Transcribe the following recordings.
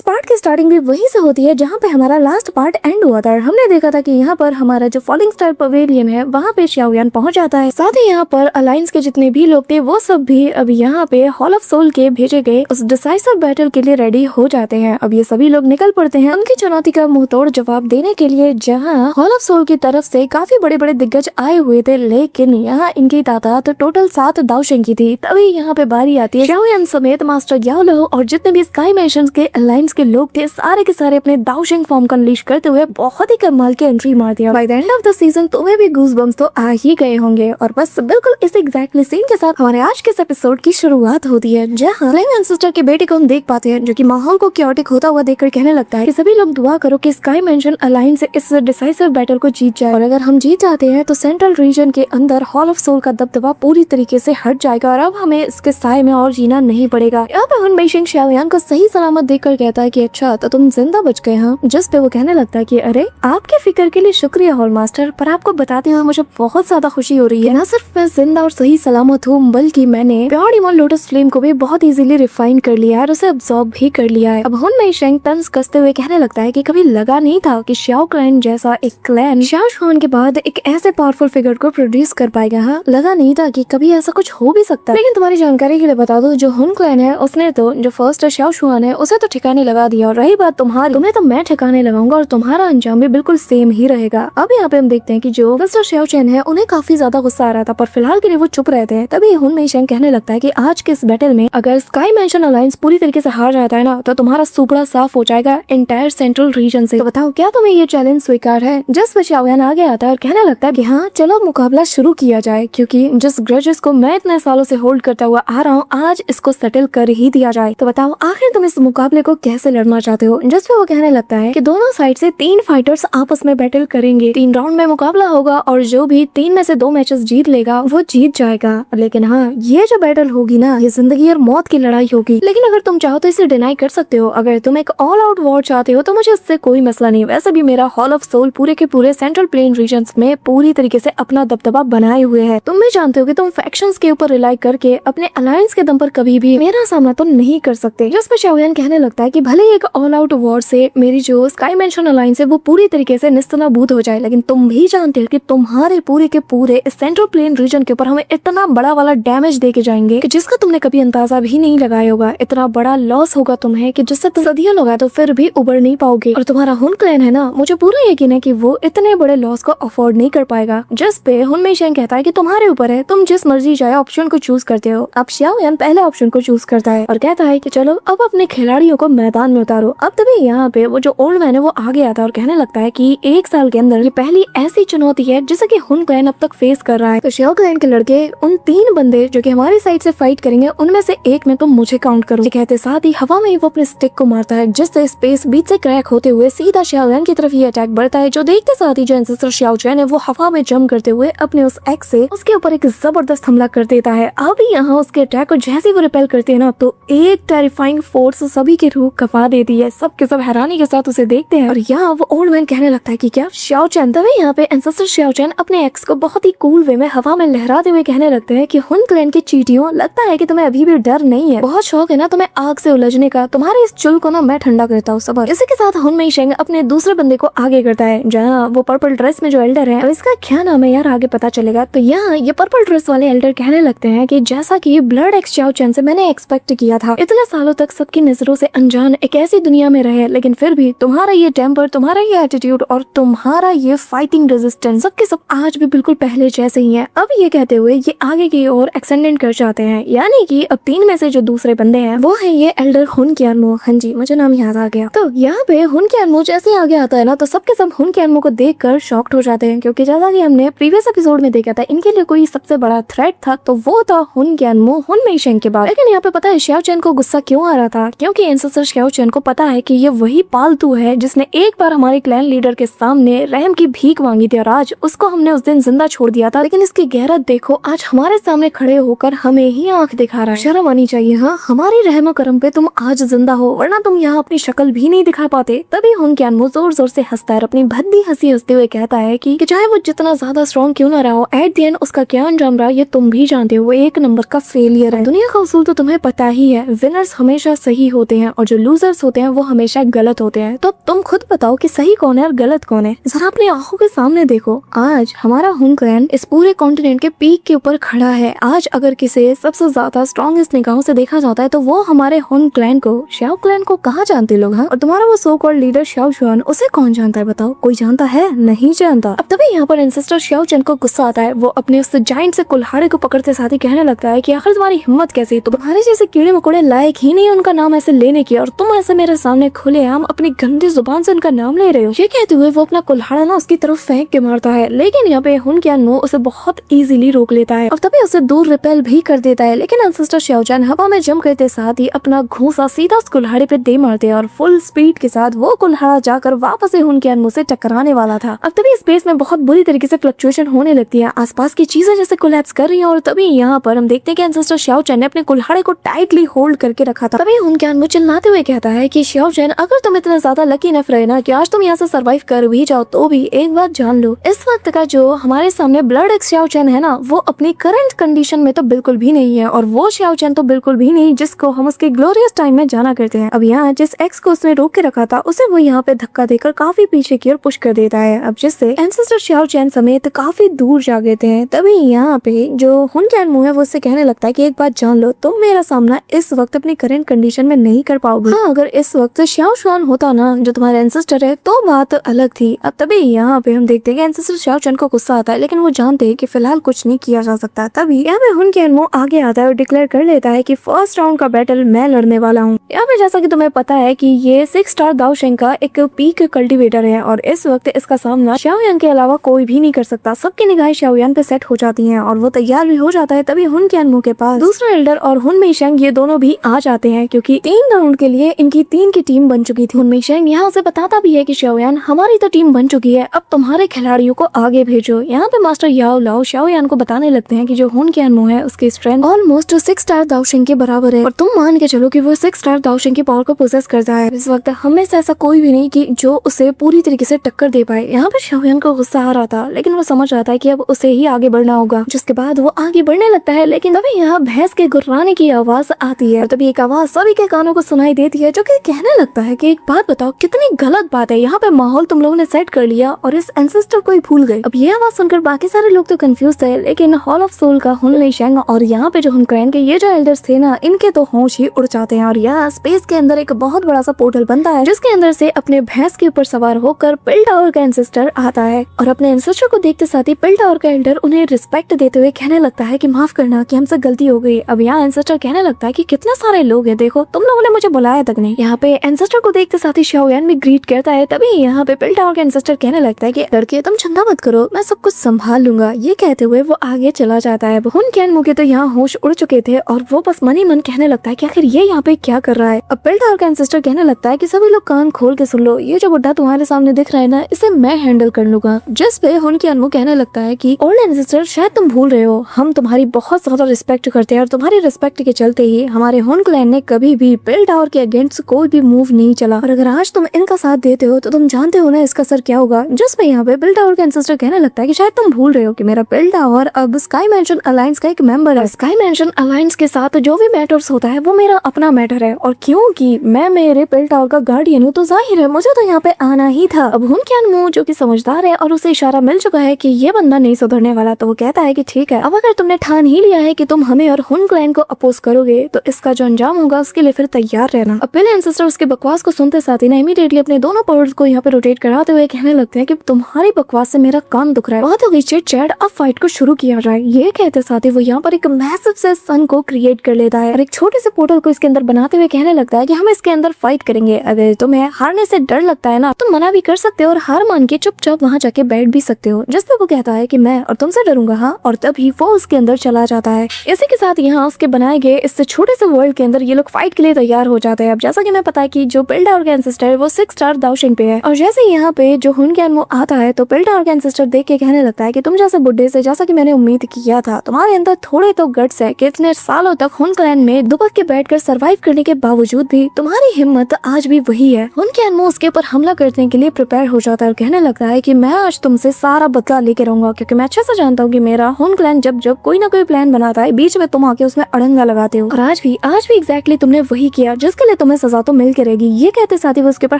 इस पार्ट की स्टार्टिंग भी वहीं से होती है जहाँ पे हमारा लास्ट पार्ट एंड हुआ था। हमने देखा था कि यहाँ पर हमारा जो फॉलिंग स्टार पवेलियन है वहाँ पे शाओयान पहुँच जाता है। साथ ही यहाँ पर अलायंस के जितने भी लोग थे वो सब भी अब यहाँ पे हॉल ऑफ सोल के भेजे गए उस डिसाइसिव बैटल के लिए रेडी हो जाते हैं। अब ये सभी लोग निकल पड़ते हैं उनकी चुनौती का मुंह तोड़ जवाब देने के लिए, जहाँ हॉल ऑफ सोल की तरफ से काफी बड़े बड़े दिग्गज आए हुए थे, लेकिन यहाँ इनकी तादाद तो टोटल 7 दावशें की थी। तभी यहाँ पे बारी आती है शाओयान समेत मास्टर याओलो और जितने भी स्काई मैंशन के अलायंस के लोग थे सारे के सारे अपने दावशेंग फॉर्म को अनलीश करते हुए बहुत ही कमाल की एंट्री मार दिया। By the end of the season तुम्हें भी गूज बम्स तो आ ही गए होंगे और बस बिल्कुल इस एग्जैक्टली सीन के साथ हमारे आज के इस एपिसोड की शुरुआत होती है, जहाँ फ्लेम एंसेस्टर के बेटे को हम देख पाते हैं जो कि माहौल को क्योटिक होता हुआ देखकर कहने लगता है कि सभी लोग दुआ करो कि स्काई मैंशन अलायंस से इस डिसाइसिव बैटल को जीत जाए, और अगर हम जीत जाते हैं तो सेंट्रल रीजन के अंदर हॉल ऑफ सोल का दबदबा पूरी तरीके से हट जाएगा और अब हमें इसके साए में और जीना नहीं पड़ेगा। यहाँ पे हुन मेइशिंग शाओयान को सही सलामत देखकर कहता है कि अच्छा तो तुम जिंदा बच गए हाँ। जिस पे वो कहने लगता है कि अरे आपके फिक्र के लिए शुक्रिया हॉल मास्टर, पर आपको बताते हुए मुझे बहुत ज्यादा खुशी हो रही है। न सिर्फ मैं जिंदा और सही सलामत हूँ बल्कि मैंने प्योर डिमोन लोटस फ्लेम को भी बहुत इजीली रिफाइन कर लिया है और उसे अब्सॉर्ब भी कर लिया है। अब हुन मेइशिंग तंज कसते हुए कहने लगता है कि कभी लगा नहीं था कि शाओ क्लैन जैसा एक क्लैन शाओ शुआन के बाद एक ऐसे पावरफुल फिगर को प्रोड्यूस कर पाएगा। हाँ, लगा नहीं था कि कभी ऐसा कुछ हो भी सकता है। लेकिन तुम्हारी जानकारी के लिए बता दो, जो हुन क्लैन है उसने तो जो फर्स्ट शाओ शुआन है उसे तो ठिकाने लगा दिया, और रही बात तुम्हारी, तुम्हें तो मैं ठिकाने लगाऊंगा और तुम्हारा अंजाम भी बिल्कुल सेम ही रहेगा। अब यहाँ पे हम देखते हैं कि जो मिस्टर शाओ चैन है उन्हें काफी ज्यादा गुस्सा आ रहा था, पर फिलहाल के लिए वो चुप रहते हैं। तभी हुन मेइशिंग कहने लगता है कि आज के इस बैटल में अगर स्काई मैंशन अलायंस पूरी तरीके से हार जाता है ना तो तुम्हारा सुपड़ा साफ हो जाएगा एंटायर सेंट्रल रीजन से। तो बताओ क्या तुम्हें ये चैलेंज स्वीकार है? जिस पर शाओयान आगे आता है और कहने लगता है कि हाँ चलो मुकाबला शुरू किया जाए, क्योंकि जिस ग्रजेस को मैं इतने सालों से होल्ड करता हुआ आ रहा हूँ आज इसको सेटल कर ही दिया जाए। तो बताओ आखिर तुम इस मुकाबले को कैसे लड़ना चाहते हो? जिस पे वो कहने लगता है कि दोनों साइड से 3 फाइटर्स आपस में बैटल करेंगे, 3 राउंड में मुकाबला होगा और जो भी 3 में से 2 मैचेस जीत लेगा वो जीत जाएगा। लेकिन हाँ, ये जो बैटल होगी ना ये जिंदगी और मौत की लड़ाई होगी, लेकिन अगर तुम चाहो तो इसे डिनाई कर सकते हो। अगर तुम एक ऑल आउट वॉर चाहते हो तो मुझे इससे कोई मसला नहीं। वैसे भी मेरा हॉल ऑफ सोल पूरे के पूरे सेंट्रल प्लेन रीजन में पूरी तरीके से अपना दबदबा बनाए हुए है। तुम भी जानते हो कि तुम फैक्शंस के ऊपर रिलाई करके अपने अलायंस के दम पर कभी भी मेरा सामना तो नहीं कर सकते। जिस पर शाओयान कहने लगता है कि भले ही एक ऑल आउट वॉर से मेरी जो स्काई मैंशन अलायंस है वो पूरी तरीके से निस्तनाबूद हो जाए, लेकिन तुम भी जानते हो कि तुम्हारे पूरे के पूरे सेंट्रल प्लेन रीजन के ऊपर हमें इतना बड़ा वाला डैमेज दे के जाएंगे कि जिसका तुमने कभी अंदाजा भी नहीं लगाया होगा। इतना बड़ा लॉस होगा तुम्हें कि जिससे तुम सदियों लगा तो फिर भी उबर नहीं पाओगे। और तुम्हारा हुन क्लैन है ना, मुझे पूरा यकीन है कि वो इतने बड़े लॉस को अफोर्ड नहीं कर पाएगा। जिस पे हुन मेइशिंग कहता है कि तुम्हारे ऊपर है, तुम जिस मर्जी चाहे ऑप्शन को चूज करते हो। अब शाओयान पहले ऑप्शन को चूज करता है और कहता है कि चलो अब अपने खिलाड़ियों को मैदान में उतारो। अब तभी यहाँ पे वो जो ओल्ड मैन है वो आगे आता है और कहने लगता है कि 1 साल के अंदर ये पहली ऐसी चुनौती है जिसे कि हुन क्लैन अब तक फेस कर रहा है। तो शाओ क्लैन के लड़के उन 3 बंदे जो कि हमारी साइड से फाइट करेंगे उनमें से एक में तुम मुझे काउंट करो। कहते साथ ही हवा में ही वो अपने स्टिक को मारता है, जिससे स्पेस बीच से क्रैक होते हुए सीधा शाओयान की तरफ ये अटैक बढ़ता है। जो देखते साथ ही जो एंसेस्टर शाओ चैन है वो हवा में जंप करते हुए अपने उस एक्स से उसके ऊपर एक जबरदस्त हमला कर देता है। अब यहाँ उसके अटैक को जैसे वो रिपेल करते हैं ना तो एक टेरिफाइंग फोर्स सभी की रूह कपा देती है। सब के सब हैरानी के साथ उसे देखते हैं और यहाँ वो ओल्ड मैन कहने लगता है कि क्या शाओ चैन? तभी यहाँ पे एंसेस्टर शाओ चैन अपने एक्स को बहुत ही कूल वे में हवा में लहराते हुए कहने लगते हैं कि हुन क्लैन की चींटियों, लगता है कि तुम्हें अभी भी डर नहीं है। बहुत शौक है ना तुम्हें आग से उलझने का, तुम्हारे इस चुल को ना मैं ठंडा करता हूँ सबर। इसी के साथ हुन मेइशिंग अपने दूसरे बंदे को आगे करता है, जहाँ वो पर्पल ड्रेस में जो एल्डर है, अब इसका क्या नाम है यार आगे पता चलेगा। तो यहाँ ये पर्पल ड्रेस वाले एल्डर कहने लगते हैं कि जैसा कि ब्लड एक्स शाओ चैन से मैंने एक्सपेक्ट किया था, इतने सालों तक सबकी नजरों से अनजान एक ऐसी दुनिया में रहे, लेकिन फिर भी तुम्हारा ये टेम्पर, तुम्हारा ये एटीट्यूड और तुम्हारा ये फाइटिंग रेजिस्टेंस सबके सब आज भी बिल्कुल पहले जैसे ही है। अब ये कहते हुए ये आगे की ओर एक्सटेंडेंट कर जाते हैं, यानी कि अब 3 में से जो दूसरे बंदे हैं वो है ये एल्डर हुन क्यानमो। हाँ जी, मुझे नाम याद आ गया। तो यहाँ पे हुन क्यानमो जैसे आगे आता है ना तो सबके सब हुन क्यानमो को देखकर शॉक्ड हो जाते हैं, क्योंकि जैसा कि हमने प्रीवियस एपिसोड में देखा था इनके लिए कोई सबसे बड़ा थ्रेट था तो वो था हुन क्यानमो हुन मेइशिंग के बाद। लेकिन यहाँ पे पता है शाओ चैन को गुस्सा क्यों आ रहा था? क्योंकि एंसेस्टर शाओ चैन को पता है कि ये वही पालतू है जिसने एक बार हमारे क्लैन लीडर के सामने रहम की भीख मांगी थी और आज उसको हमने उस दिन जिंदा छोड़ दिया था। लेकिन इसकी गैरत देखो, आज हमारे सामने खड़े होकर हमें ही आंख दिखा रहा है। शर्म आनी चाहिए। हाँ, हमारी रहमो करम पे तुम आज जिंदा हो, वरना तुम यहाँ अपनी शक्ल भी नहीं दिखा पाते। तभी हुन क्यानमो जोर जोर से हंसता है, अपनी भद्दी हंसी हंसते हुए कहता है कि चाहे वो जितना ज्यादा स्ट्रॉन्ग क्यों ना रहा हो, एट द एंड उसका क्या अंजाम रहा ये तुम भी जानते हो, वो 1 नंबर का फेलियर है। दुनिया का उसूल तो तुम्हें पता ही है, विनर्स हमेशा सही होते हैं और जो लूजर्स होते हैं वो हमेशा गलत होते हैं। तो अब तुम खुद बताओ कि सही कौन है और गलत कौन है। जरा अपनी आंखों के सामने देखो, आज हमारा हुन क्लैन इस पूरे कॉन्टिनेंट के पीक के ऊपर खड़ा है। आज अगर किसी सबसे ज्यादा स्ट्रॉन्गेस्ट निगाहों से देखा जाता है तो वो हमारे हुन क्लैन को, शाओ क्लैन को कहाँ जानते लोग हैं। और तुम्हारा वो सो कॉल्ड लीडर शाओ शुआन, उसे कौन जानता है बताओ? कोई जानता है? नहीं जानता। अब तभी यहाँ पर एंसेस्टर शाओ चैन को गुस्सा आता है। वो अपने उस जाइंट से कुल्हाड़े को पकड़ते साथ ही कहने लगता है कि आखिर तुम्हारी हिम्मत कैसी, तुम्हारे जैसे कीड़े मकोड़े लायक ही नहीं उनका नाम ऐसे लेने की, और तुम ऐसे मेरे सामने खुलेआम अपनी गंदी जुबान से उनका नाम ले रहे हो। ये कहते हुए वो अपना कुल्हाड़ा ना उसकी तरफ फेंक के मारता है, लेकिन यहाँ पे हुन क्यान मो उसे बहुत इजीली रोक लेता है और तभी उसे दूर रिपेल भी कर देता है। लेकिन एंसेस्टर शाओ चैन हवा में जंप करते साथ ही अपना घूंसा सीधा उस कुल्हाड़े पे दे मारते हैं और फुल स्पीड के साथ वो कुल्हाड़ा जाकर वापस से हुन क्यान मो से टकराने वाला था। अब तभी स्पेस में बहुत बुरी तरीके से फ्लक्चुएशन होने लगती है, आसपास की चीजें जैसे कोलैप्स कर रही हैं। और तभी यहाँ पर हम देखते हैं कि एंसेस्टर शाओ चैन ने अपने कुल्हाड़े को टाइटली होल्ड करके रखा था। तभी हुन क्यान मो चिल्लाते हुए कहता है कि शाओ चैन, अगर तुम इतना ज्यादा लकी नफ रहे ना कि आज तुम यहाँ से सर्वाइव कर भी जाओ, तो भी एक बात जान लो, इस वक्त का जो हमारे सामने ब्लड एक्स शाओ चैन है ना, वो अपनी करंट कंडीशन में तो बिल्कुल भी नहीं है, और वो शाओ चैन तो बिल्कुल भी नहीं जिसको हम उसके ग्लोरियस टाइम में जाना करते हैं। अब यहाँ जिस एक्स को उसने रोक के रखा था उसे वो यहाँ पे धक्का देकर काफी पीछे की ओर पुश कर देता है, अब जिससे एंसेस्टर शाओ चैन समेत काफी दूर जा गए थे। तभी यहाँ पे जो हुन क्यान मो है वो उससे कहने लगता है कि एक बात जान लो, तुम मेरा सामना इस वक्त अपनी करंट कंडीशन में नहीं कर पाओगे। हाँ, अगर इस वक्त शाओ शुआन होता ना जो तुम्हारा एंसेस्टर है तो बात अलग थी। अब तभी यहाँ पे हम देखते हैं कि एंसेस्टर शाओ चैन को गुस्सा आता है, लेकिन वो जानते हैं कि फिलहाल कुछ नहीं किया जा सकता। तभी यहाँ पे हुन क्यान मो आगे आता है और डिक्लेयर कर लेता है कि फर्स्ट राउंड का बैटल मैं लड़ने वाला हूँ। यहाँ पे जैसा कि तुम्हें पता है कि ये 6 स्टार दाओशेंग का एक पीक कल्टीवेटर है और इस वक्त इसका सामना शाओयान के अलावा कोई भी नहीं कर सकता। सबकी निगाहें शाओयान पे सेट हो जाती हैं और वो तैयार भी हो जाता है। तभी हुन क्यान मो के पास दूसरा एल्डर और हुन मेइशेंग ये दोनों भी आ जाते हैं, क्योंकि 3 राउंड के लिए इनकी 3 की टीम बन चुकी थी। हुन मेइशेंग यहाँ उसे बताता भी है कि शाओयान, हमारी तो टीम बन चुकी है, अब तुम्हारे खिलाड़ियों को आगे भेजो। यहाँ पे मास्टर याओ लाओ शाओयान को बताने लगते हैं कि जो हुन क्यान मो है उसकी स्ट्रेंथ ऑलमोस्ट 6 स्टार दाओशेंग के बराबर है, और तुम मान के चलो कि वो 6 स्टार दाओशेंग की पावर को पोजेस करता है। इस वक्त हमें से ऐसा कोई भी नहीं कि जो उसे पूरी तरीके से टक्कर दे पाए। यहाँ पर शाओयान को गुस्सा आ रहा था, लेकिन वो समझ रहा था कि अब उसे ही आगे बढ़ना होगा, जिसके बाद वो आगे बढ़ने लगता है। लेकिन तभी यहाँ भैंस के गुर्राने की आवाज आती है और तभी एक आवाज सभी के कानों को सुनाई देती है, जो कि कहने लगता है कि एक बात बताओ, कितनी गलत बात है, यहाँ पे माहौल तुम लोगों ने सेट कर लिया और इस एंसेस्टर को ही भूल गए। अब ये आवाज सुनकर बाकी सारे लोग तो कंफ्यूज थे, लेकिन हॉल ऑफ सोल का हुन मेइशेंग और यहाँ पे जो हुन क्लैन के ये जो एल्डर्स थे ना, इनके तो होश ही उड़ जाते हैं। और यहाँ स्पेस के अंदर एक बहुत बड़ा सा पोर्टल बनता है, जिसके अंदर से अपने भैंस के ऊपर सवार होकर पिल टावर का एंसेस्टर आता है। और अपने एंसेस्टर को देखते साथ ही पिल टावर का एल्डर उन्हें रिस्पेक्ट देते हुए कहने लगता है कि माफ करना कि हमसे गलती हो गई। अब यहाँ एंसेस्टर कहने लगता है कि कितने सारे लोग हैं, देखो तुम लोगों ने मुझे बुलाया तक नहीं। यहाँ पे एंसेस्टर को देखते साथ ही शाओयान भी ग्रीट करता है। तभी यहाँ पे पिल टावर का एंसेस्टर कहने लगता है कि लड़के तुम चिंता मत करो, मैं सब कुछ संभाल लूंगा। ये कहते हुए वो आगे चला जाता है। हुन क्यान मो के तो यहाँ होश उड़ चुके थे और वो बस मन ही मन कहने लगता है कि आखिर ये यहाँ पे क्या कर रहा है। अब पिल टावर का एंसेस्टर कहने लगता है कि सभी लोग कान खोल के सुन लो, ये जो बुड्ढा तुम्हारे सामने दिख रहा है ना, इसे मैं हैंडल कर लूंगा। जिस पे हुन क्यान मो कहने लगता है कि ओल्ड एंसेस्टर, शायद तुम भूल रहे हो, हम तुम्हारी बहुत ज्यादा रिस्पेक्ट करते हैं और तुम्हारी रिस्पेक्ट के चलते ही हमारे हुन क्लैन ने कभी भी पिल टावर के अगेंस्ट कोई भी मूव नहीं चला, और अगर आज तुम इनका साथ देते हो तो तुम जानते हो ना इसका असर क्या होगा। जिस पे यहाँ पे पिल टावर का एंसेस्टर कहने लगता है कि शायद तुम भूल रहे हो कि मेरा पिल टावर अब स्काई मैंशन अलायंस का एक मेंबर है। स्काई मैंशन अलायंस के साथ जो भी मैटर्स होता है वो मेरा अपना मैटर है, और क्योंकि मैं मेरे पिल टावर का गार्डियन हूँ तो जाहिर है मुझे तो यहाँ पे आना ही था। अब हुन क्यान मो जो कि समझदार है और उसे इशारा मिल चुका है कि ये बंदा नहीं सुधरने वाला, तो वो कहता है कि ठीक है, अब अगर तुमने ठान ही लिया है कि तुम हमें और हुन क्लैन को अपोज करोगे तो इसका जो अंजाम होगा उसके लिए फिर तैयार रहना। अब पहले एंसेस्टर उसके बकवास को सुनते साथ ही ना इमीडिएटली अपने दोनों पावर्स को यहाँ पे रोटेट कराते हुए कहने लगते हैं कि तुम्हारी बकवास से मेरा कान दुख रहा है, बहुत हो गई चिट चैट, अब फाइट को शुरू किया जाए। ये कहते साथ ही वो यहाँ पर एक मैसिव से सन को क्रिएट कर लेता है और एक छोटे से पोर्टल को इसके अंदर बनाते हुए कहने लगता है कि हम इसके अंदर फाइट करेंगे। अगर तुम्हें हारने से डर लगता है ना, तुम मना भी कर सकते हो और हार मान के चुपचाप वहाँ जाके बैठ भी सकते हो। जिस पे वो कहता है कि मैं और तुमसे डरूंगा, हाँ, और तभी वो उसके अंदर चला जाता है। इसी के साथ यहाँ उसके बनाए गए इस छोटे से वर्ल्ड के अंदर ये लोग फाइट के लिए तैयार हो जाते हैं। अब जैसा कि मैं पता है कि जो पिल टावर का एंसेस्टर है वो 6 स्टार दाओशेंग पे है, और जैसे यहाँ पे जो हुन क्यान मो आता है तो पिल टावर का एंसेस्टर देख के कहने लगता है कि तुम जैसे बुड्ढे से, जैसा कि मैंने उम्मीद किया था, तुम्हारे अंदर थोड़े तो गट्स है। कितने सालों तक हुन क्लैन में दुबक के बैठकर सरवाइव करने के बावजूद भी तुम्हारी हिम्मत आज भी वही है। हुन क्यान मो उसके ऊपर हमला करने के लिए प्रिपेयर हो जाता है और कहने लगता है कि मैं आज तुमसे सारा बदला लेके रहूंगा, क्योंकि मैं अच्छे से जानता हूँ कि मेरा हुन क्लैन जब जब कोई ना कोई प्लान बनाता है बीच में तुम आके उसमें अड़ंगा लगाते हो, और आज भी एग्जैक्टली तुमने वही किया, जिसके ले तुम्हें सजा तो मिल के रहेगी। ये कहते साथ ही वो उसके ऊपर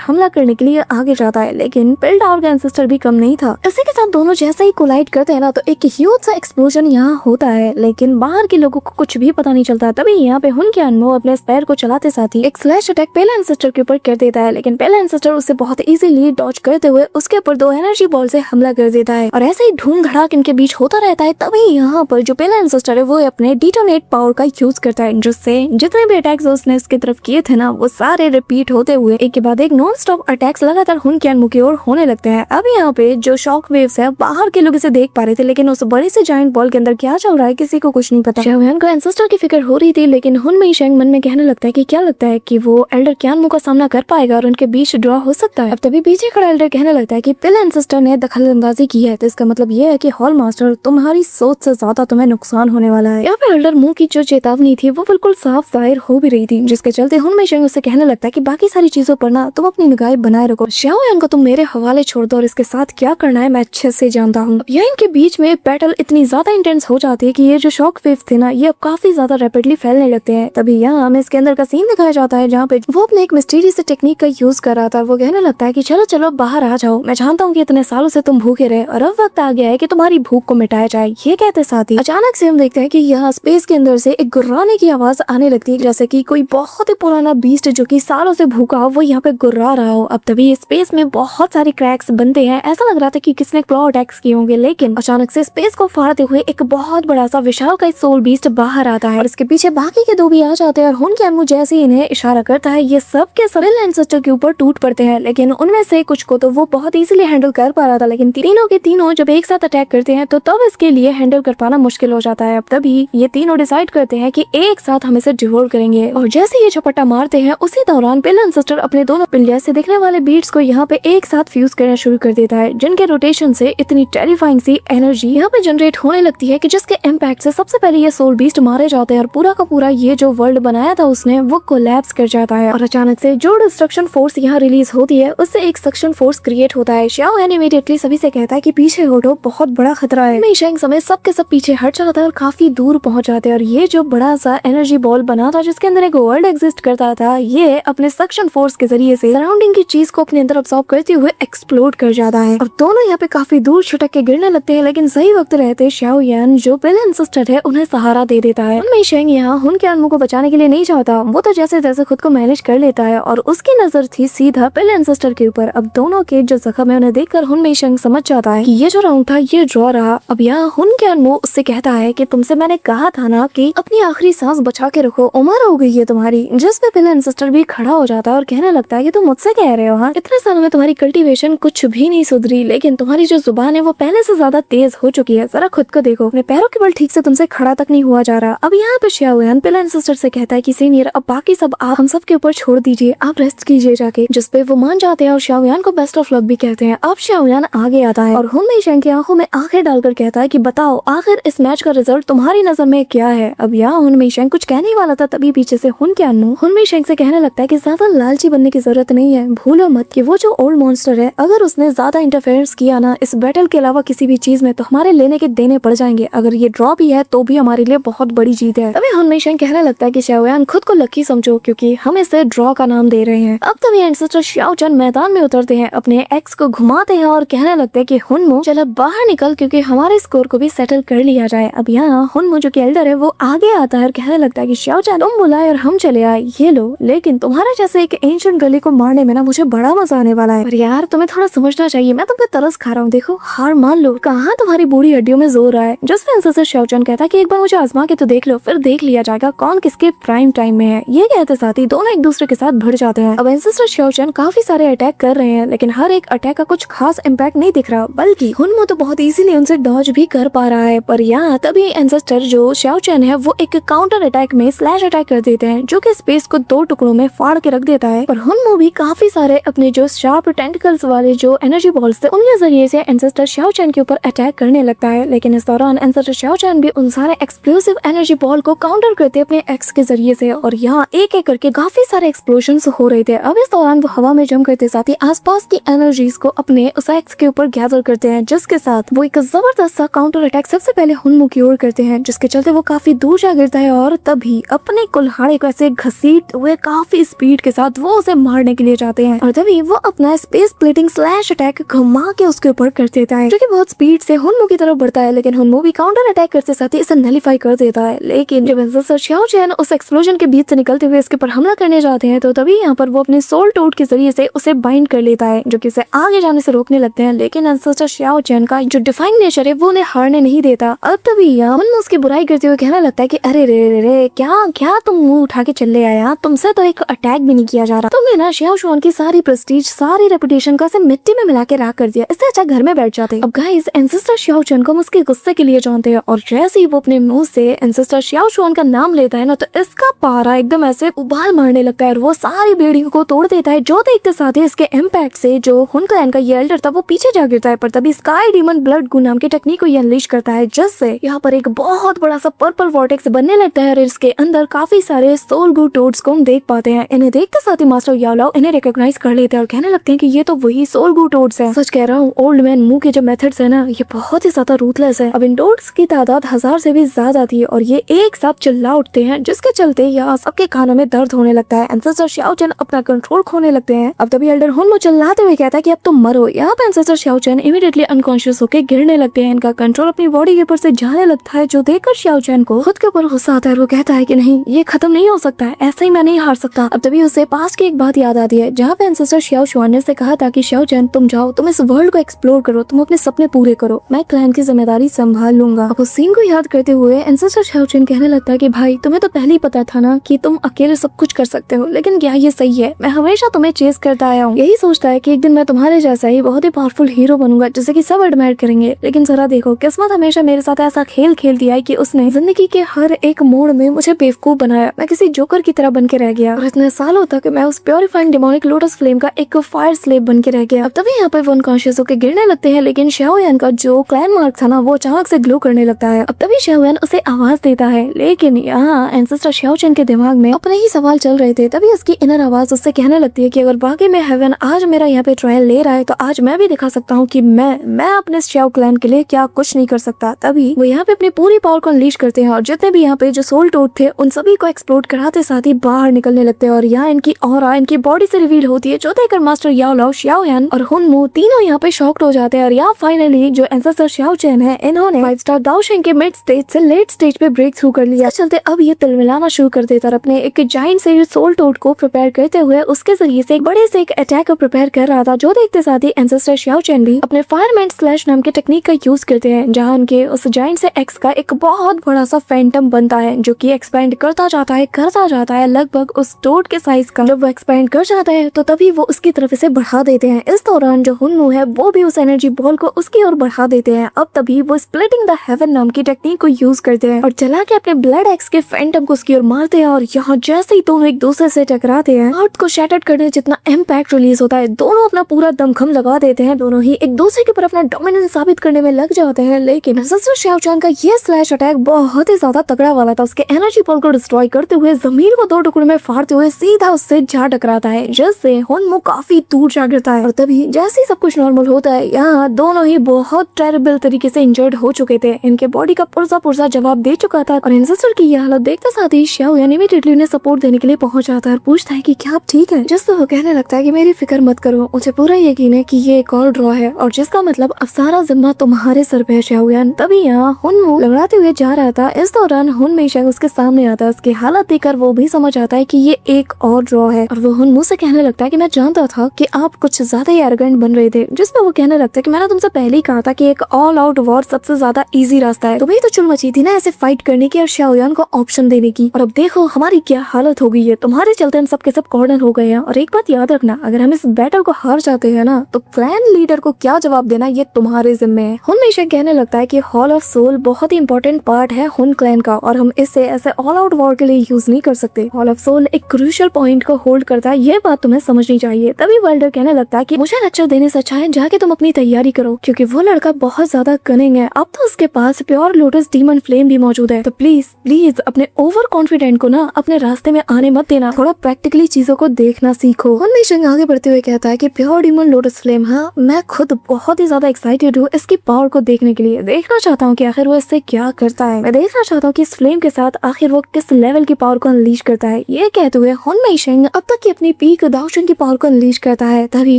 हमला करने के लिए आगे जाता है, लेकिन पिलडावर का एंसेस्टर भी कम नहीं था। इसी के साथ दोनों जैसे ही कोलाइड करते हैं ना तो एक ह्यूज सा एक्सप्लोजन यहाँ होता है, लेकिन बाहर के लोगों को कुछ भी पता नहीं चलता। तभी यहाँ पे हुन के अनमो अपने स्पेयर को चलाते साथ ही एक स्लैश अटैक पहले एंसेस्टर के ऊपर कर देता है, लेकिन पहले एंसेस्टर उससे बहुत इजीली डॉज करते हुए उसके ऊपर 2 एनर्जी बॉल से हमला कर देता है और ऐसे ही धूम धड़ाक इनके बीच होता रहता है। तभी यहाँ पर जो पहला एंसेस्टर है वो अपने डिटोनेट पावर का यूज करता है, जिससे जितने भी अटैक्स उसने इसकी तरफ किए थे ना वो सारे रिपीट होते हुए एक के बाद एक नॉन स्टॉप अटैक्स लगातार हुन के अनमो की ओर होने लगते हैं। अब यहाँ पे जो शॉक वेव्स है बाहर के लोग इसे देख पा रहे थे, लेकिन उस बड़े से जायंट बॉल के अंदर क्या चल रहा है किसी को कुछ नहीं पता। शाओयान को एंसेस्टर की फिक्र हो रही थी, लेकिन हुन मेइशेंग मन में कहने लगता है कि क्या लगता है कि वो एल्डर क्यानमो का सामना कर पाएगा और उनके बीच ड्रॉ हो सकता है। अब तभी पीछे खड़ा एल्डर कहने लगता है कि पहले एंसेस्टर ने दखल अंदाजी की है, तो इसका मतलब ये है कि हॉल मास्टर तुम्हारी सोच से ज्यादा तुम्हें नुकसान होने वाला है। यहाँ पे एल्डर मुंह की जो चेतावनी थी वो बिल्कुल साफ जाहिर हो भी रही थी, जिसके चलते हुन मेइशेंग उससे कहने लगता है कि बाकी सारी चीजों पर ना तुम अपनी निगाह बनाए रखो, शाओयान को तुम मेरे हवाले छोड़ दो और इसके साथ क्या करना है मैं अच्छे से जानता हूँ। यहाँ इनके बीच में बैटल इतनी ज्यादा इंटेंस हो जाती है कि ये जो शॉक वेव थे ना ये अब काफी ज्यादा रैपिडली फैलने लगते हैं। तभी यहाँ हमें इसके अंदर का सीन दिखाया जाता है जहाँ पे वो अपने एक मिस्टीरियस टेक्निक का यूज कर रहा था। वो कहने लगता है कि चलो चलो बाहर आ जाओ, मैं जानता हूँ कि इतने सालों से तुम भूखे रहे और अब वक्त आ गया है कि तुम्हारी भूख को मिटाया जाए। ये कहते साथ ही अचानक से हम देखते हैं कि यहाँ स्पेस के अंदर से एक गुर्राने की आवाज आने लगती है, जैसे कि कोई बहुत ही पुराना बीस्ट जो कि सालों से भूखा हो वो यहाँ पे गुर्रा रहा हो। अब तभी स्पेस में बहुत सारे क्रैक्स बनते हैं, ऐसा लग रहा था कि किसने क्लॉ अटैक्स किए होंगे, लेकिन अचानक से स्पेस को फाड़ते हुए एक बहुत बड़ा सा विशाल का सोल बीस्ट बाहर आता है और इसके पीछे बाकी के 2 भी आ जाते हैं और हुन के अनमो जैसे ही इन्हें इशारा करता है ये सब के सब एंसेस्टर के ऊपर टूट पड़ते हैं, लेकिन उनमें से कुछ को तो वो बहुत इजीली हैंडल कर पा रहा था, लेकिन तीनों के तीनों जब एक साथ अटैक करते हैं तो तब इसके लिए हैंडल कर पाना मुश्किल हो जाता है। अब तभी ये तीनों डिसाइड करते हैं कि एक साथ हम इसे डिवोर करेंगे और जैसे ये झपट्टा मारते हैं उसी दौरान पहला एंसेस्टर अपने दोनों पिलिया से दिखने वाले बीट्स को यहाँ पे एक साथ फ्यूज करना शुरू कर देता है, जिनके रोटेशन से इतनी टेरिफाइंग सी एनर्जी यहाँ पे जनरेट होने लगती है कि जिसके इम्पैक्ट से सबसे पहले ये सोल बीस्ट मारे जाते हैं और पूरा का पूरा ये जो वर्ल्ड बनाया था उसने वो कोलैप्स कर जाता है और अचानक से जो डिस्ट्रक्शन फोर्स यहाँ रिलीज होती है उससे एक सक्शन फोर्स क्रिएट होता है। शाओयान इमीडिएटली सभी से कहता है कि पीछे हटो, बहुत बड़ा खतरा है। मेइशेंग समेत सबके सब पीछे हट जाता है और काफी दूर पहुंच जाते हैं और ये जो बड़ा सा एनर्जी बॉल बना था जिसके अंदर एक वर्ल्ड एग्जिस्ट करता था ये अपने सक्शन फोर्स के जरिए से सराउंडिंग की चीज को अपने अंदर अब्सॉर्ब करते हुए एक्सप्लोड कर जाता है और दोनों यहाँ पे काफी दूर छुटक के गिरने लगते हैं, लेकिन सही वक्त रहते शाओयान जो पहले एंसेस्टर है उन्हें सहारा दे देता है। मेइशेंग यहाँ हुन के अनमो को बचाने के लिए नहीं चाहता, वो तो जैसे जैसे खुद को मैनेज कर लेता है और उसकी नजर थी सीधा पहले एंसेस्टर के ऊपर। अब दोनों के जो जख्म है उन्हें देखकर हुन मेइशेंग समझ जाता है कि ये जो राउंड था ये ड्रॉ रहा। अब यहाँ हुन के अनमो उससे कहता है कि तुमसे मैंने कहा था ना कि अपनी आखिरी सांस बचा के रखो, उम्र हो गई है तुम्हारी। जिसपे पहले एंसेस्टर भी खड़ा हो जाता है और कहने लगता है कि तुम मुझसे कह रहे हो हाँ, इतने सालों में तुम्हारी कल्टीवेशन कुछ भी नहीं सुधरी, लेकिन तुम्हारी जो जुबान है वो पहले से ज्यादा तेज हो चुकी है। जरा खुद को देखो, अपने पैरों के बल ठीक से तुमसे खड़ा तक नहीं हुआ जा रहा। अब यहाँ पे शाओयान पहले एंसेस्टर से कहता है कि सीनियर अब बाकी सब आप हम सब के ऊपर छोड़ दीजिए, आप रेस्ट कीजिए जाके, जिसपे वो मान जाते हैं और शाओयान को बेस्ट ऑफ लक भी कहते हैं। अब शाओयान आगे आता है और हुन मेइशेंग की आंखों में आंखें डालकर कहता है कि बताओ आखिर इस मैच का रिजल्ट तुम्हारी नजर में क्या है। अब यहाँ हुन मेइशेंग कुछ कहने वाला था, तभी पीछे से हुन के अनमो हुन मेइशेंग से कहने लगता है कि ज्यादा लालची बनने की जरूरत नहीं है, भूलो मत कि वो जो ओल्ड मॉन्स्टर है अगर उसने ज्यादा इंटरफेरेंस किया ना इस बैटल के अलावा किसी भी चीज में तो हमारे लेने के देने पड़ जाएंगे। अगर ये ड्रॉ भी है तो भी हमारे लिए बहुत बड़ी जीत है। तभी हुन मेइशेंग कहने लगता है कि शाओयान खुद को लकी समझो क्योंकि हम इसे ड्रॉ का नाम दे रहे हैं। अब तभी एंसेस्टर शाओचन मैदान में उतरते हैं, अपने एक्स को घुमाते हैं और कहने लगते हैं कि हुनमो चलो बाहर निकल क्योंकि हमारे स्कोर को भी सेटल कर लिया जाए। अब यहाँ हुनमो जो कि एल्डर है वो आगे आता है और कहने लगता है कि शाओचन तुम बुलाए और हम चले आए, ये लो, लेकिन तुम्हारे जैसे एक एंशिएंट गली को मारने में ना मुझे बड़ा मजा आने वाला है। और यार तुम्हें थोड़ा समझना चाहिए, मैं तुम पे तरस खा रहा हूँ, देखो हार मान लो, कहाँ तुम्हारी बूढ़ी हड्डियों में जोर आए। जिस एंसेस्टर शाओचन कहता है कि एक बार मुझे आजमा के तो देख लो, फिर देख लिया जाएगा कौन किसके प्राइम टाइम में है। ये कहते साथ ही दोनों एक दूसरे के साथ भिड़ जाते हैं। अब एंसेस्टर शाओचन काफी सारे अटैक कर रहे हैं, लेकिन हर एक अटैक का कुछ खास इम्पैक्ट नहीं दिख रहा, बल्कि हुनमो तो बहुत इजीली उनसे डॉज भी कर पा रहा है। पर यहाँ तभी एंसेस्टर जो शाओचन है वो एक काउंटर अटैक में स्लैश अटैक कर देते हैं जो कि स्पेस को 2 टुकड़ों में फाड़ के रख देता है। पर हुनमो भी काफी सारे अपने जो शार्प टेंटिकल्स वाले जो एनर्जी बॉल्स थे उनके जरिए से एंसेस्टर शाओचन के ऊपर अटैक करने लगता है, लेकिन इस दौरान एंसेस्टर शाओचन भी उन सारे एक्सप्लोसिव एनर्जी बॉल को काउंटर करते अपने एक्स के जरिए से और यहाँ एक एक करके काफी सारे एक्सप्लोजन्स हो रहे थे। अब इस दौरान वो हवा में जम करते साथ ही आसपास की एनर्जीज को अपने उस एक्स के ऊपर गैदर करते हैं, जिसके साथ वो एक जबरदस्त सा काउंटर अटैक सबसे पहले हुनमो की ओर करते हैं, जिसके चलते वो काफी दूर जा गिरता है और तभी अपने कुल्हाड़े को ऐसे घसीट हुए काफी स्पीड के साथ वो उसे मारने के लिए जाते हैं और तभी वो अपना स्पेस स्प्लिटिंग स्लैश अटैक घुमा के उसके ऊपर कर देता है, जो कि बहुत स्पीड से हुनमू की तरफ बढ़ता है। लेकिन हुनमू भी काउंटर अटैक करते साथ ही इसे नलिफाई कर देता है। लेकिन जब एंसेस्टर xiao चैन उस एक्सप्लोजन के बीच से निकलते हुए इसके ऊपर हमला करने जाते हैं तो तभी यहाँ पर वो अपने सोल टोड के जरिए से उसे बाइंड कर लेता है, जो कि उसे आगे जाने से रोकने लगते हैं। लेकिन एंसेस्टर xiao चैन का जो डिफाइन नेचर है वो उन्हें हारने नहीं देता। अब तभी हुनमू उसकी बुराई करते हुए कहने लगता है कि अरे रे रे रे क्या क्या तुम मुंह उठा के चले आया, तुमसे तो एक अटैक भी नहीं किया जा रहा, तुमने ना xiao chuan की सारी प्रेस्टीज सारी रेपुटेशन का मिट्टी में मिला के राख कर दिया, इससे अच्छा घर में बैठ जाते। अब गाइस एंसेस्टर xiao चैन को हम उसके गुस्से के लिए जानते हैं और जैसे ही वो अपने मुंह से एंसेस्टर xiao chuan का नाम लेता है ना तो इसका पारा एकदम ऐसे उबाल मारने लगता है और वो सारी बेड़ियों को तोड़ देता है, जो देखते साथ ही इसके इम्पैक्ट से जो हुन क्लैन का ये एल्डर था वो पीछे जा गिरता है। पर तभी स्काई डीमन ब्लड गू नाम की टेक्निक को ये अनलीश करता है, जिससे यहाँ पर एक बहुत बड़ा सा पर्पल वॉर्टेक्स बनने लगता है और इसके अंदर काफी सारे सोल गू टोड्स को हम देख पाते हैं। इन्हें देखते साथ ही मास्टर याओलाओ इन्हें रिकॉग्नाइज कर लेते हैं और कहने लगते हैं कि ये तो वही सोल गू टोड्स हैं। सच कह रहा हूँ, ओल्ड मैन मू के जो मेथड्स है ना ये बहुत ही ज्यादा रूथलेस है। अब इन टोड्स की तादाद 1000 से भी ज्यादा थी और ये एक साथ चिल्ला उठते हैं, जिसके चलते यहाँ सबके कानों में दर्द होने लगता है। एंसेस्टर xiao चैन अपना कंट्रोल खोने लगते हैं। अब तभी एल्डर हुनमू चिल्लाते हुए कहता है कि अब तुम मरो। यहाँ पे एंसेस्टर xiao चैन इमीडिएटली अनकॉन्शियस होकर गिरने लगते हैं। इनका कंट्रोल अपनी बॉडी के ऊपर से जाने लगता है, जो देखकर xiao चैन को खुद के ऊपर गुस्सा आता है। वो कहता है कि नहीं, ये खत्म नहीं हो सकता है, ऐसा ही मैं नहीं हार सकता। अब तभी उसे पास्ट की एक बात याद आती है, जहाँ पे एंसेस्टर xiao chuan ने से कहा था कि xiao चैन तुम जाओ, तुम इस वर्ल्ड को एक्सप्लोर करो, तुम अपने सपने पूरे करो, मैं क्लैन की जिम्मेदारी संभाल लूंगा। अब उस सीन को याद करते हुए एंसेस्टर xiao चैन कहने लगता है कि भाई तुम्हें तो पहले ही पता था ना कि तुम अकेले सब कुछ कर सकते हो, लेकिन क्या ये सही है? मैं हमेशा तुम्हें चेस करता आया हूँ, यही सोचता है कि एक दिन मैं तुम्हारे जैसा ही बहुत ही पावरफुल हीरो बनूंगा जिसे कि सब एडमायर करेंगे। लेकिन जरा देखो, किस्मत हमेशा मेरे साथ ऐसा खेल खेलती है कि उसने जिंदगी के हर एक मोड़ में मुझे बेवकूफ बनाया। मैं किसी जोकर की तरह बन के रह गया और इतने सालों तक मैं उस प्योरीफाइंग डिमोनिक लोटस फ्लेम का एक फायर स्लेव बन के रह गया। अब तभी यहाँ पर वो अनकॉन्शियस होकर गिरने लगते हैं, लेकिन xiaoyan का जो क्लैन मार्क था ना वो अचानक से ग्लो करने लगता है। अब तभी xiaoyan उसे आवाज देता है, लेकिन यहाँ एंसेस्टर xiao चैन के दिमाग में अपने ही सवाल चल रहे थे। तभी उसकी इनर आवाज उससे कहने लगती है कि अगर बाकी में हेवन आज मेरा यहाँ पे ट्रायल ले रहा है तो आज मैं भी दिखा सकता हूँ कि मैं अपने xiao क्लैन के लिए क्या कुछ नहीं कर सकता। तभी वो यहाँ पे अपनी पूरी पावर को अनलीश करते हैं और जितने भी यहाँ पे जो सोल टोड थे उन सभी को एक्सप्लोड कराते साथ ही बाहर निकलने लगते हैं और यहाँ इनकी ऑरा इनकी बॉडी से रिवील होती है, जो देखकर मास्टर याओलाओ, xiaoyan और हुनमू तीनों यहाँ पे शॉक्ड हो जाते हैं। और यहाँ फाइनली जो एंसेस्टर xiao चैन है इन्होंने 5 स्टार दाओशिंग के मिड स्टेज से लेट स्टेज पे ब्रेक थ्रू कर लिया। चलते अब ये तिलमिलाना शुरू कर देता और अपने एक जाइंट से सोल टोड को प्रिपेयर करते हुए उसके जरिए से एक बड़े से एक अटैक को प्रिपेयर कर रहा था, जो देखते साथ ही एंसेस्टर xiao चैन भी अपने फायरमैन स्लैश नाम के टेक्निक का यूज करते हैं, जहाँ उनके उस जाइंट से एक्स का एक बहुत बड़ा सा फैंटम बनता है, जो कि एक्सपेंड करता जाता है लगभग उस टोड के साइज का। जब वो एक्सपेंड कर जाता है तो तभी वो उसकी तरफ से बढ़ा देते हैं। इस दौरान जो हुनमू है वो भी उस एनर्जी बॉल को उसकी ओर बढ़ा देते हैं। अब तभी वो स्प्लिटिंग द हेवन नाम की टेक्निक को यूज करते हैं और चला के अपने ब्लड एक्स के फैंटम को उसकी ओर मारते हैं और यहाँ जैसे ही दोनों एक दूसरे से टकराते हैं, अर्थ को शैटर्ड करने जितना इम्पैक्ट रिलीज होता है, दोनों अपना पूरा दमखम लगा देते हैं, दोनों ही एक दूसरे के ऊपर अपना डोमिनेंस साबित करने में लग जाते हैं। लेकिन एंसेस्टर xiao चैन का ये स्लैश अटैक बहुत ही ज्यादा तगड़ा वाला था। उसके एनर्जी बॉल को डिस्ट्रॉय करते हुए जमीन को 2 टुकड़ों में फाड़ते हुए सीधा उससे जा टकराता है, जिससे हुनमू काफी दूर जा गिरता है। और तभी जैसे ही सब कुछ नॉर्मल होता है, यहाँ दोनों ही बहुत टेरिबल तरीके से इंजर्ड हो चुके थे। इनके बॉडी का पुर्जा जवाब दे चुका था और एंसेस्टर की यह हालत देखते साथ ही xiaoyan इमीडिएटली उन्हें सपोर्ट देने के लिए पहुंच जाता है और पूछता है कि क्या आप ठीक है? जिससे वो कहने लगता है कि मेरी फिक्र मत करो, मुझे पूरा यकीन है कि ये एक और ड्रॉ है और जिसका मतलब अब सारा जिम्मा तुम्हारे सर पे है xiaoyan। तभी यहाँ हुनमू लड़ाते हुए जा रहा था। इस दौरान हुन मेइशंग उसके सामने आता है। उसकी हालत देखकर वो भी समझ आता है कि ये एक और ड्रॉ है और वो हुनमू से कहने लगता है कि मैं जानता था कि आप कुछ ज्यादा ही एरोगेंट बन रहे थे। जिसमें वो कहने लगता है कि मैंने तुमसे पहले ही कहा था कि एक ऑल आउट वॉर सबसे ज्यादा इजी रास्ता है। तुम्हें तो चुल मची थी ना ऐसे फाइट करने की और xiaoyan को ऑप्शन देने की, और अब देखो हमारी क्या हालत हो गई है। तुम्हारे चलते हम सब के सब कॉर्नर हो गए हैं। और एक बात याद रखना, अगर हम इस बैटल को हार जाते हैं ना तो क्लैन लीडर को क्या जवाब देना ये तुम्हारे जिम्मे है। हुन मेइशंग कहने लगता है कि हॉल ऑफ सोल बहुत ही इंपॉर्टेंट पार्ट है हुन क्लैन का और हम इसे ऐसे ऑल आउट वॉर के लिए यूज नहीं कर सकते। हॉल ऑफ सोल एक क्रूशियल पॉइंट को होल्ड करता है, ये बात तुम्हें समझनी चाहिए। तभी वेल्डर कहने लगता है कि मुझे लेक्चर देने से अच्छा है जाके तुम अपनी तैयारी करो, क्योंकि वो लड़का बहुत ज्यादा कनिंग है। अब तो उसके पास प्योर लोटस डीमन फ्लेम भी मौजूद है, तो प्लीज अपने ओवर कॉन्फिडेंट को ना अपने रास्ते में आने मत देना, थोड़ा प्रैक्टिकली चीजों को देखना सीखो। हुन मेइशंग आगे बढ़ते हुए कहता है कि प्योर डीमन लोटस फ्लेम, हाँ मैं खुद बहुत ही ज्यादा एक्साइटेड हूँ इसकी पावर को देखने के लिए। देखना चाहता हूँ कि आखिर वो इससे क्या करता है। मैं देखना चाहता हूँ कि इस फ्लेम के साथ आखिर वो किस लेवल की पावर को अनलीश करता है। ये कहते हुए हुन मेइशिंग अब तक की अपनी पीक दाओशिन की पावर को अनलीश करता है। तभी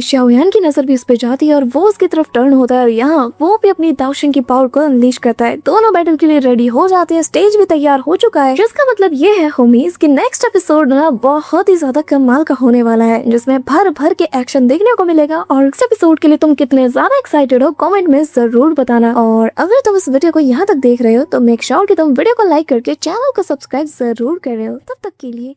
शाओयान की नजर भी उस पे जाती है और वो उसकी तरफ टर्न होता है और यहाँ वो भी अपनी दाओशिन की पावर को अनलीश करता है। दोनों बैटल के लिए रेडी हो जाते हैं, स्टेज भी तैयार हो चुका है, जिसका मतलब ये है होमीज कि नेक्स्ट एपिसोड ना बहुत ही ज्यादा कमाल का होने वाला है, जिसमें भर भर के एक्शन देखने को मिलेगा। और इस एपिसोड के लिए तुम कितने ज्यादा एक्साइटेड हो कमेंट में जरूर बताना। और अगर तुम इस वीडियो को यहाँ तक देख रहे हो तो मेक श्योर कि तुम वीडियो को लाइक करके चैनल को सब्सक्राइब जरूर कर रहे हो। तब तक के लिए